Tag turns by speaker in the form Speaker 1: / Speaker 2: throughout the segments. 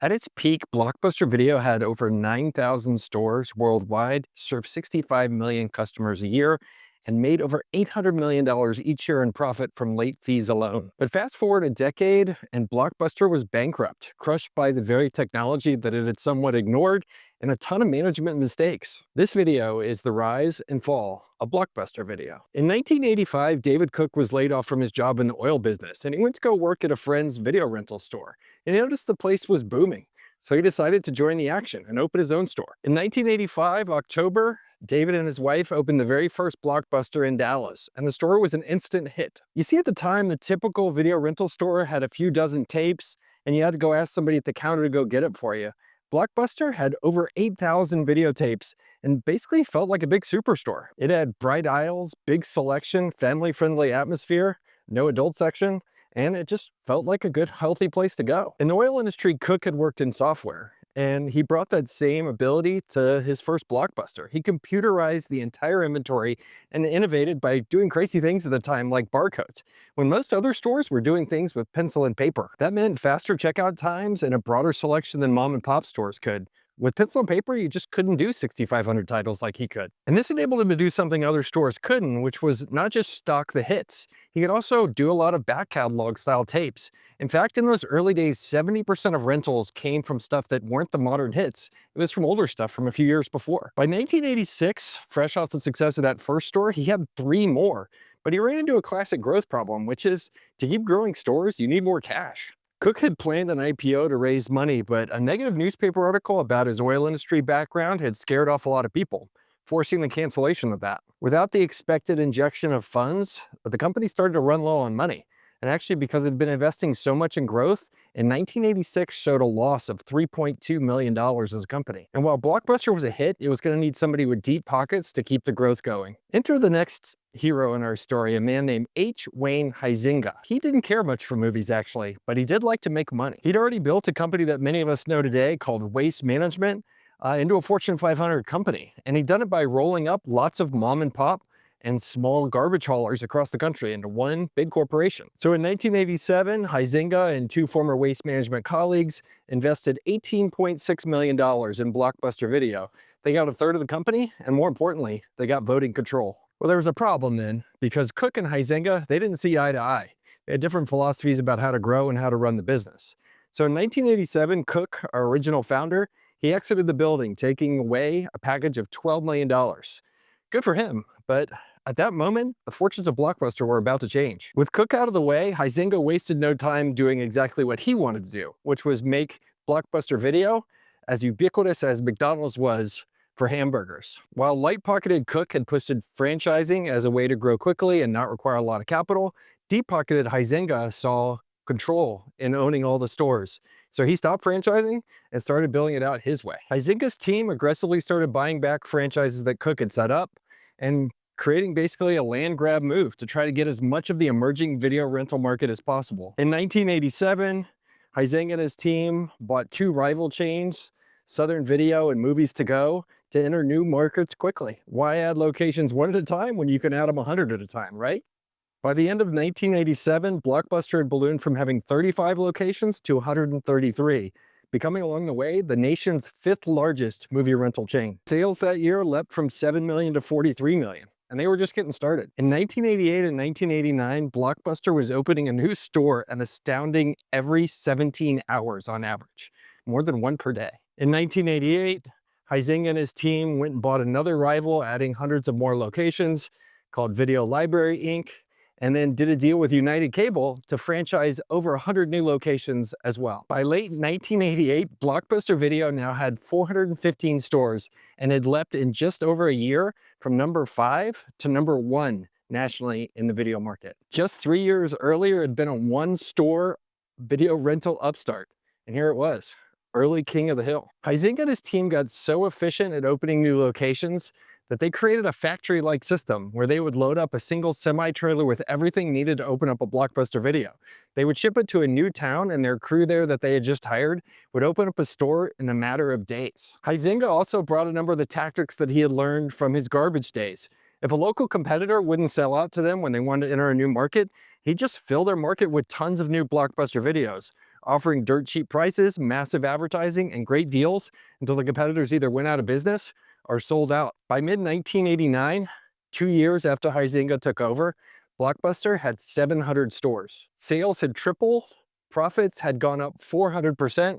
Speaker 1: At its peak, Blockbuster Video had over 9,000 stores worldwide, served 65 million customers a year, and made over $800 million each year in profit from late fees alone. But fast forward a decade, and Blockbuster was bankrupt, crushed by the very technology that it had somewhat ignored and a ton of management mistakes. This video is the rise and fall of Blockbuster Video. In 1985, David Cook was laid off from his job in the oil business, and he went to go work at a friend's video rental store. And he noticed the place was booming, so he decided to join the action and open his own store. In 1985, October, David and his wife opened the very first Blockbuster in Dallas, and the store was an instant hit. You see, at the time, the typical video rental store had a few dozen tapes, and you had to go ask somebody at the counter to go get it for you. Blockbuster had over 8,000 videotapes and basically felt like a big superstore. It had bright aisles, big selection, family-friendly atmosphere, no adult section, and it just felt like a good, healthy place to go. In the oil industry, Cook had worked in software, and he brought that same ability to his first Blockbuster. He computerized the entire inventory and innovated by doing crazy things at the time, like barcodes, when most other stores were doing things with pencil and paper. That meant faster checkout times and a broader selection than mom and pop stores could. With pencil and paper, you just couldn't do 6,500 titles like he could. And this enabled him to do something other stores couldn't, which was not just stock the hits. He could also do a lot of back catalog style tapes. In fact, in those early days, 70% of rentals came from stuff that weren't the modern hits. It was from older stuff from a few years before. By 1986, fresh off the success of that first store, he had 3 more. But he ran into a classic growth problem, which is to keep growing stores, you need more cash. Cook had planned an IPO to raise money, but a negative newspaper article about his oil industry background had scared off a lot of people, forcing the cancellation of that. Without the expected injection of funds, the company started to run low on money. And actually, because it had been investing so much in growth, in 1986 showed a loss of $3.2 million as a company. And while Blockbuster was a hit, it was going to need somebody with deep pockets to keep the growth going. Enter the next hero in our story, a man named Wayne Huizenga. He didn't care much for movies, actually, but he did like to make money. He'd already built a company that many of us know today called Waste Management into a Fortune 500 company. And he'd done it by rolling up lots of mom and pop and small garbage haulers across the country into one big corporation. So in 1987, Heisinga and 2 former Waste Management colleagues invested $18.6 million in Blockbuster Video. They got a third of the company, and more importantly, they got voting control. Well, there was a problem then, because Cook and Heisinga, they didn't see eye to eye. They had different philosophies about how to grow and how to run the business. So in 1987, Cook, our original founder, he exited the building, taking away a package of $12 million. Good for him, but at that moment, the fortunes of Blockbuster were about to change. With Cook out of the way, Heisinga wasted no time doing exactly what he wanted to do, which was make Blockbuster Video as ubiquitous as McDonald's was for hamburgers. While light-pocketed Cook had pushed franchising as a way to grow quickly and not require a lot of capital, deep-pocketed Heisinga saw control in owning all the stores. So he stopped franchising and started building it out his way. Heisinga's team aggressively started buying back franchises that Cook had set up and creating basically a land grab move to try to get as much of the emerging video rental market as possible. In 1987, Heisinga and his team bought 2 rival chains, Southern Video and Movies to Go, to enter new markets quickly. Why add locations 1 at a time when you can add them 100 at a time, right? By the end of 1987, Blockbuster had ballooned from having 35 locations to 133, becoming along the way the nation's 5th largest movie rental chain. Sales that year leapt from 7 million to 43 million. And they were just getting started. In 1988 and 1989, Blockbuster was opening a new store an astounding every 17 hours on average, more than 1 per day. In 1988, Heisinga and his team went and bought another rival, adding hundreds of more locations, called Video Library Inc., and then did a deal with United Cable to franchise over 100 new locations as well. By late 1988, Blockbuster Video now had 415 stores and had leapt in just over a year from number 5 to number 1 nationally in the video market. Just 3 years earlier, it had been a 1-store video rental upstart, and here it was, early king of the hill. Heisinga and his team got so efficient at opening new locations that they created a factory-like system where they would load up a single semi-trailer with everything needed to open up a Blockbuster Video. They would ship it to a new town, and their crew there that they had just hired would open up a store in a matter of days. Heisinga also brought a number of the tactics that he had learned from his garbage days. If a local competitor wouldn't sell out to them when they wanted to enter a new market, he'd just fill their market with tons of new Blockbuster Videos. offering dirt cheap prices, massive advertising, and great deals until the competitors either went out of business or sold out. By mid-1989, 2 years after Heisinga took over, Blockbuster had 700 stores. Sales had tripled, profits had gone up 400%,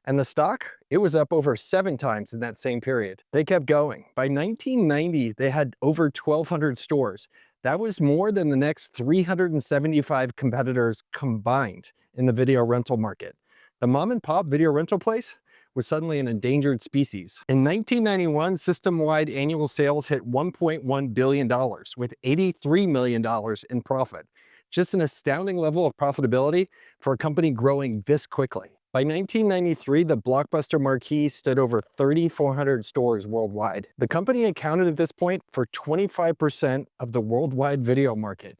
Speaker 1: and the stock, it was up over 7 times in that same period. They kept going. By 1990, they had over 1,200 stores. That was more than the next 375 competitors combined in the video rental market. The mom and pop video rental place was suddenly an endangered species. In 1991, system-wide annual sales hit $1.1 billion with $83 million in profit. Just an astounding level of profitability for a company growing this quickly. By 1993, the Blockbuster marquee stood over 3,400 stores worldwide. The company accounted at this point for 25% of the worldwide video market.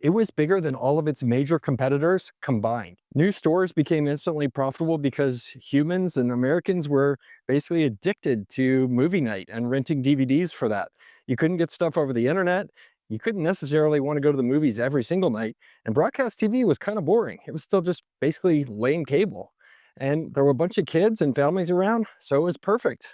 Speaker 1: It was bigger than all of its major competitors combined. New stores became instantly profitable because humans and Americans were basically addicted to movie night and renting DVDs for that. You couldn't get stuff over the internet. You couldn't necessarily want to go to the movies every single night. And broadcast TV was kind of boring. It was still just basically lame cable. And there were a bunch of kids and families around, so it was perfect.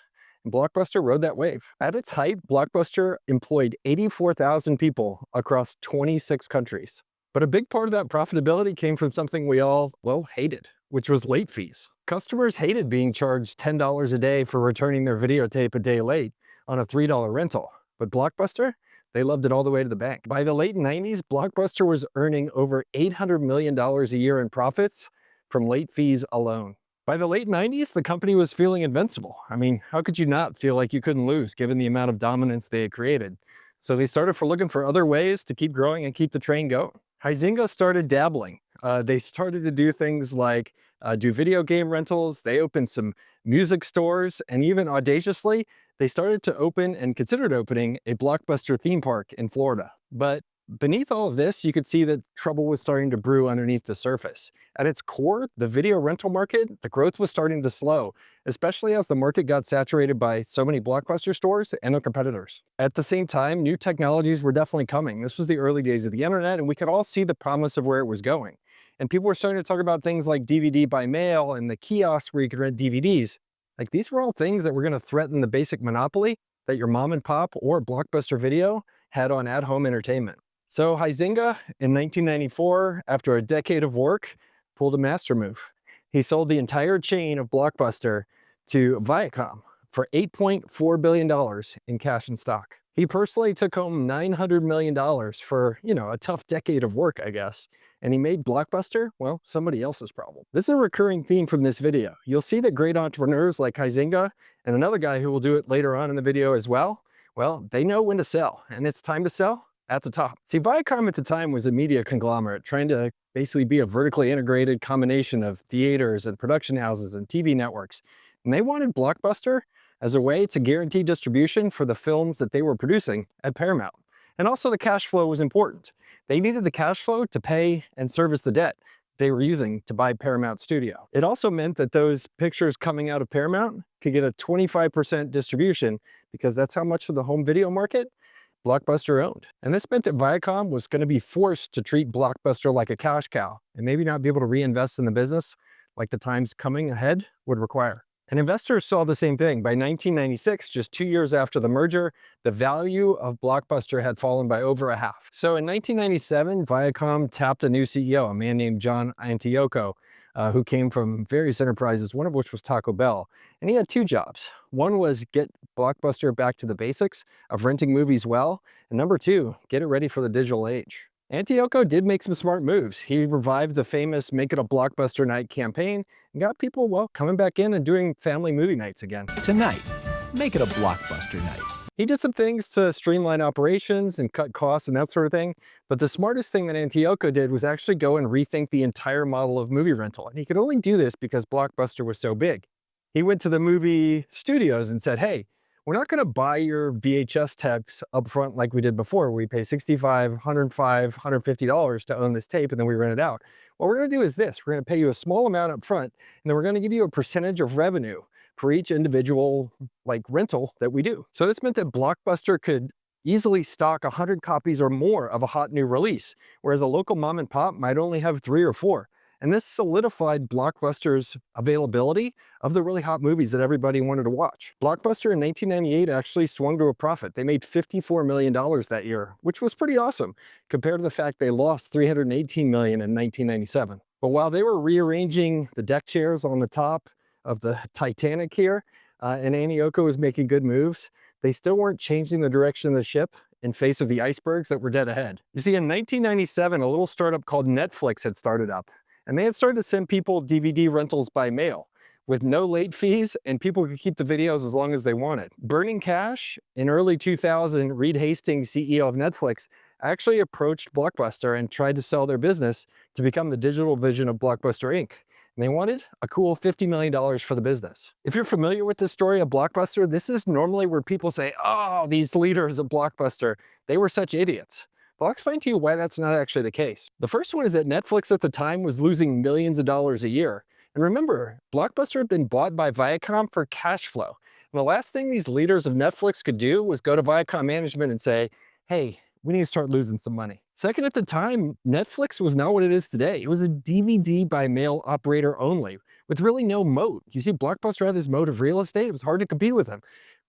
Speaker 1: And Blockbuster rode that wave. At its height, Blockbuster employed 84,000 people across 26 countries. But a big part of that profitability came from something we all, well, hated, which was late fees. Customers hated being charged $10 a day for returning their videotape a day late on a $3 rental. But Blockbuster, they loved it all the way to the bank. By the late 90s, Blockbuster was earning over $800 million a year in profits from late fees alone. By the late 90s, the company was feeling invincible. I mean, how could you not feel like you couldn't lose given the amount of dominance they had created? So they started looking for other ways to keep growing and keep the train going. Heisinga started dabbling. They started to do things like do video game rentals. They opened some music stores, and even audaciously, they started to open and considered opening a Blockbuster theme park in Florida. But beneath all of this, you could see that trouble was starting to brew underneath the surface. At its core, the video rental market, the growth was starting to slow, especially as the market got saturated by so many Blockbuster stores and their competitors. At the same time, new technologies were definitely coming. This was the early days of the internet, and we could all see the promise of where it was going. And people were starting to talk about things like DVD by mail and the kiosks where you could rent DVDs. Like, these were all things that were going to threaten the basic monopoly that your mom and pop or Blockbuster Video had on at-home entertainment. So Heisinga, in 1994, after a decade of work, pulled a master move. He sold the entire chain of Blockbuster to Viacom for $8.4 billion in cash and stock. He personally took home $900 million for, a tough decade of work, I guess. And he made Blockbuster, well, somebody else's problem. This is a recurring theme from this video. You'll see that great entrepreneurs like Heisinga and another guy who will do it later on in the video as well, they know when to sell, and it's time to sell at the top. See, Viacom at the time was a media conglomerate trying to basically be a vertically integrated combination of theaters and production houses and TV networks. And they wanted Blockbuster as a way to guarantee distribution for the films that they were producing at Paramount. And also the cash flow was important. They needed the cash flow to pay and service the debt they were using to buy Paramount Studio. It also meant that those pictures coming out of Paramount could get a 25% distribution because that's how much of the home video market Blockbuster owned. And this meant that Viacom was going to be forced to treat Blockbuster like a cash cow and maybe not be able to reinvest in the business like the times coming ahead would require. And investors saw the same thing. By 1996, just 2 years after the merger, the value of Blockbuster had fallen by over a half. So in 1997, Viacom tapped a new CEO, a man named John Antio, who came from various enterprises, one of which was Taco Bell. And he had 2 jobs. One was get Blockbuster back to the basics of renting movies well, and number 2, get it ready for the digital age. Antioco did make some smart moves. He revived the famous Make It a Blockbuster Night campaign and got people, coming back in and doing family movie nights again.
Speaker 2: Tonight, make it a Blockbuster night.
Speaker 1: He did some things to streamline operations and cut costs and that sort of thing, but the smartest thing that Antioco did was actually go and rethink the entire model of movie rental. And he could only do this because Blockbuster was so big. He went to the movie studios and said, hey, we're not going to buy your VHS tapes up front like we did before. We pay $65, $105, $150 to own this tape, and then we rent it out. What we're going to do is this. We're going to pay you a small amount up front, and then we're going to give you a percentage of revenue for each individual rental that we do. So this meant that Blockbuster could easily stock 100 copies or more of a hot new release, whereas a local mom and pop might only have 3 or 4. And this solidified Blockbuster's availability of the really hot movies that everybody wanted to watch. Blockbuster in 1998 actually swung to a profit. They made $54 million that year, which was pretty awesome compared to the fact they lost $318 million in 1997. But while they were rearranging the deck chairs on the top of the Titanic here, and Antio was making good moves, they still weren't changing the direction of the ship in face of the icebergs that were dead ahead. You see, in 1997, a little startup called Netflix had started up, and they had started to send people DVD rentals by mail with no late fees, and people could keep the videos as long as they wanted. Burning cash, in early 2000, Reed Hastings, CEO of Netflix, actually approached Blockbuster and tried to sell their business to become the digital vision of Blockbuster Inc. And they wanted a cool $50 million for the business. If you're familiar with the story of Blockbuster, this is normally where people say, oh, these leaders of Blockbuster, they were such idiots. Well, I'll explain to you why that's not actually the case. The first one is that Netflix at the time was losing millions of dollars a year. And remember, Blockbuster had been bought by Viacom for cash flow. And the last thing these leaders of Netflix could do was go to Viacom management and say, hey, we need to start losing some money. Second, at the time, Netflix was not what it is today. It was a DVD by mail operator only, with really no moat. You see, Blockbuster had this moat of real estate. It was hard to compete with them.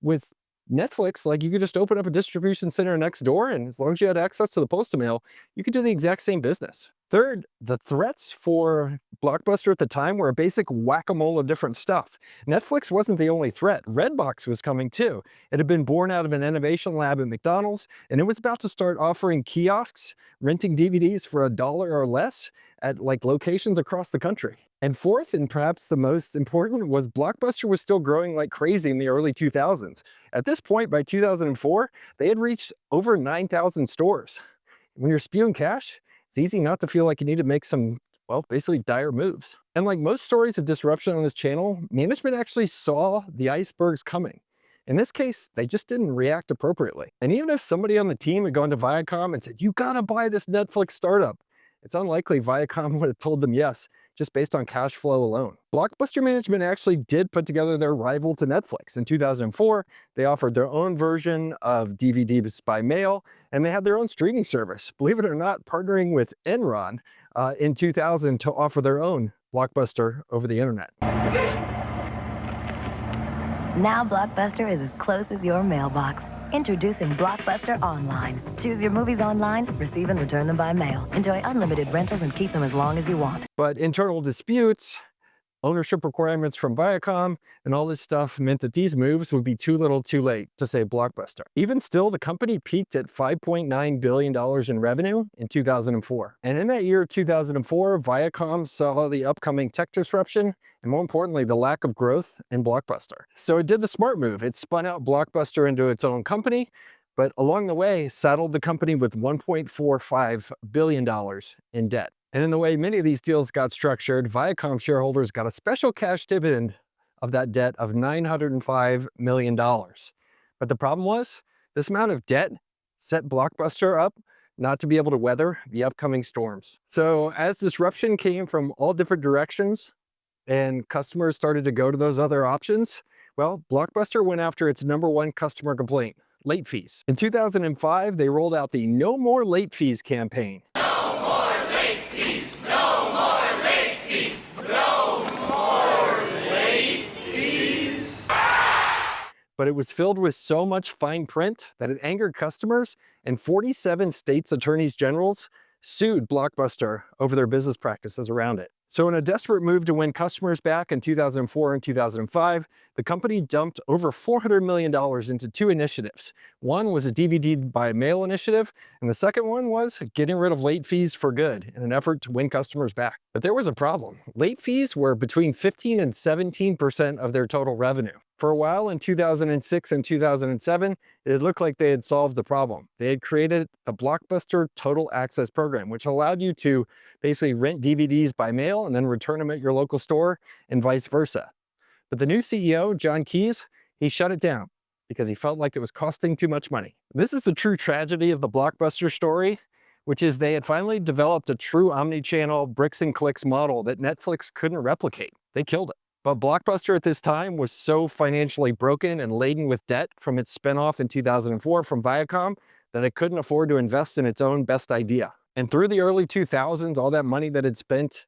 Speaker 1: With Netflix, like, you could just open up a distribution center next door, and as long as you had access to the postal mail, you could do the exact same business. Third, the threats for Blockbuster at the time were a basic whack-a-mole of different stuff. Netflix wasn't the only threat. Redbox was coming too. It had been born out of an innovation lab at McDonald's, and it was about to start offering kiosks, renting DVDs for $1 or less at like locations across the country. And fourth, and perhaps the most important, was Blockbuster was still growing like crazy in the early 2000s. At this point, by 2004, they had reached over 9,000 stores. When you're spewing cash, it's easy not to feel like you need to make some, well, basically dire moves. And like most stories of disruption on this channel, management actually saw the icebergs coming. In this case, they just didn't react appropriately. And even if somebody on the team had gone to Viacom and said, you gotta buy this Netflix startup, it's unlikely Viacom would have told them yes, just based on cash flow alone. Blockbuster management actually did put together their rival to Netflix. In 2004, they offered their own version of DVDs by mail, and they had their own streaming service. Believe it or not, partnering with Enron in 2000 to offer their own Blockbuster over the internet.
Speaker 3: Now Blockbuster is as close as your mailbox. Introducing Blockbuster Online. Choose your movies online, receive and return them by mail. Enjoy unlimited rentals and keep them as long as you want.
Speaker 1: But internal disputes, ownership requirements from Viacom, and all this stuff meant that these moves would be too little too late to save Blockbuster. Even still, the company peaked at $5.9 billion in revenue in 2004. And in that year, 2004, Viacom saw the upcoming tech disruption, and more importantly, the lack of growth in Blockbuster. So it did the smart move. It spun out Blockbuster into its own company, but along the way, saddled the company with $1.45 billion in debt. And in the way many of these deals got structured, Viacom shareholders got a special cash dividend of that debt of $905 million. But the problem was, this amount of debt set Blockbuster up not to be able to weather the upcoming storms. So as disruption came from all different directions and customers started to go to those other options, well, Blockbuster went after its #1 customer complaint, late fees. In 2005, they rolled out the No More Late Fees campaign. But it was filled with so much fine print that it angered customers, and 47 states' attorneys generals sued Blockbuster over their business practices around it. So in a desperate move to win customers back in 2004 and 2005, the company dumped over $400 million into two initiatives. One was a DVD by mail initiative, and the second one was getting rid of late fees for good in an effort to win customers back. But there was a problem. Late fees were between 15 and 17% of their total revenue. For a while in 2006 and 2007, it looked like they had solved the problem. They had created the Blockbuster Total Access Program, which allowed you to basically rent DVDs by mail and then return them at your local store and vice versa. But the new CEO, John Keyes, he shut it down because he felt like it was costing too much money. This is the true tragedy of the Blockbuster story, which is they had finally developed a true omni-channel bricks and clicks model that Netflix couldn't replicate. They killed it. But Blockbuster at this time was so financially broken and laden with debt from its spinoff in 2004 from Viacom that it couldn't afford to invest in its own best idea. And through the early 2000s, all that money that it spent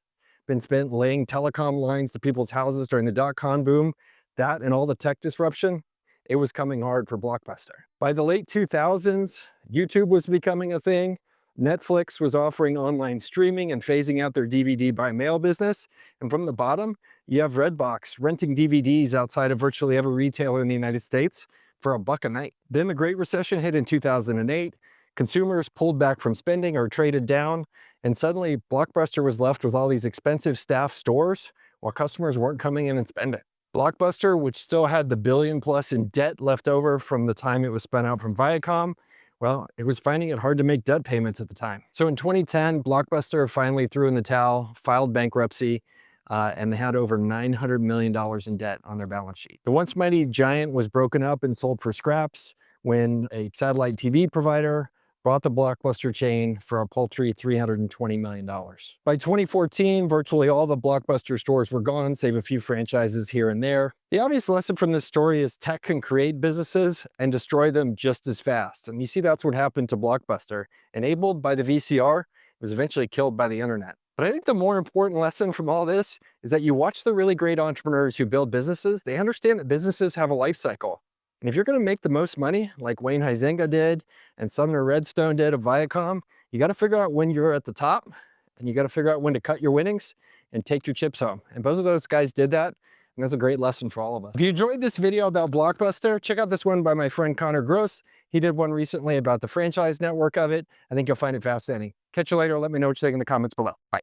Speaker 1: been spent laying telecom lines to people's houses during the dot-com boom, that and all the tech disruption, it was coming hard for Blockbuster. By the late 2000s, YouTube was becoming a thing. Netflix was offering online streaming and phasing out their DVD by mail business. And from the bottom, you have Redbox renting DVDs outside of virtually every retailer in the United States for $1 a night. Then the Great Recession hit in 2008. Consumers pulled back from spending or traded down, and suddenly Blockbuster was left with all these expensive staff stores while customers weren't coming in and spending. Blockbuster, which still had the $1 billion+ in debt left over from the time it was spun out from Viacom, well, it was finding it hard to make debt payments at the time. So in 2010, Blockbuster finally threw in the towel, filed bankruptcy, and they had over $900 million in debt on their balance sheet. The once mighty giant was broken up and sold for scraps when a satellite TV provider bought the Blockbuster chain for a paltry $320 million. By 2014, virtually all the Blockbuster stores were gone, save a few franchises here and there. The obvious lesson from this story is tech can create businesses and destroy them just as fast. And you see that's what happened to Blockbuster. Enabled by the VCR, it was eventually killed by the internet. But I think the more important lesson from all this is that you watch the really great entrepreneurs who build businesses, they understand that businesses have a life cycle. And if you're going to make the most money, like Wayne Huizenga did and Sumner Redstone did of Viacom, you got to figure out when you're at the top, and you got to figure out when to cut your winnings and take your chips home. And both of those guys did that, and that's a great lesson for all of us. If you enjoyed this video about Blockbuster, check out this one by my friend Connor Gross. He did one recently about the franchise network of it. I think you'll find it fascinating. Catch you later. Let me know what you think in the comments below. Bye.